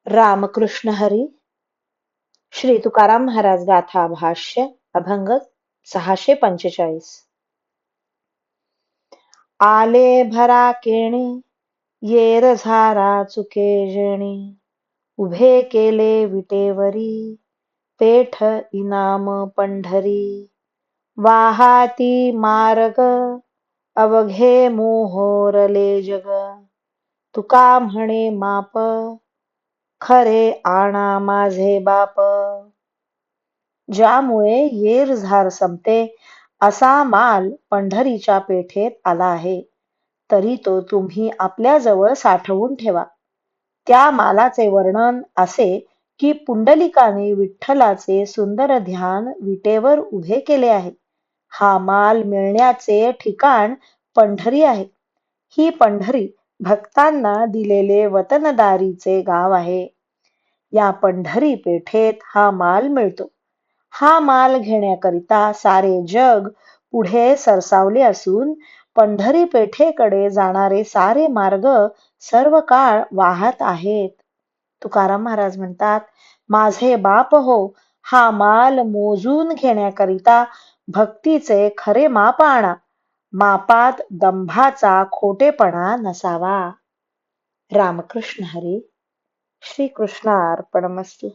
रामकृष्ण हरी. श्री तुकाराम महाराज गाथा भाष्य अभंग 645. आले भरा केणी येर झारा चुके जेणी, उभे केले विटेवरी पेठ इनाम पंढरी. वाहाती मार्ग अवघे मोहोरले जग, तुका म्हणे माप खरे आणा माझे बाप. ज्यामुळे येर झार संपते असा माल पंढरीच्या पेठेत आला आहे, तरी तो तुम्ही आपल्या जवळ साठवून ठेवा. त्या मालाचे वर्णन असे की पुंडलिकाने विठ्ठलाचे सुंदर ध्यान विटेवर उभे केले आहे. हा माल मिळण्याचे ठिकाण पंढरी आहे. ही पंढरी भक्तांना दिलेले वतनदारीचे गाव आहे. या पंढरी पेठेत हा माल मिळतो. हा माल घेण्याकरिता सारे जग पुढे सरसावले असून पंढरी पेठेकडे जाणारे सारे मार्ग सर्व काळ वाहत आहेत. तुकाराम महाराज म्हणतात, माझे बाप हो, हा माल मोजून घेण्याकरिता भक्तीचे खरे माप आणा. मापात दंभाचा खोटेपणा नसावा. रामकृष्ण हरी. श्री कृष्णार्पणमस्तु.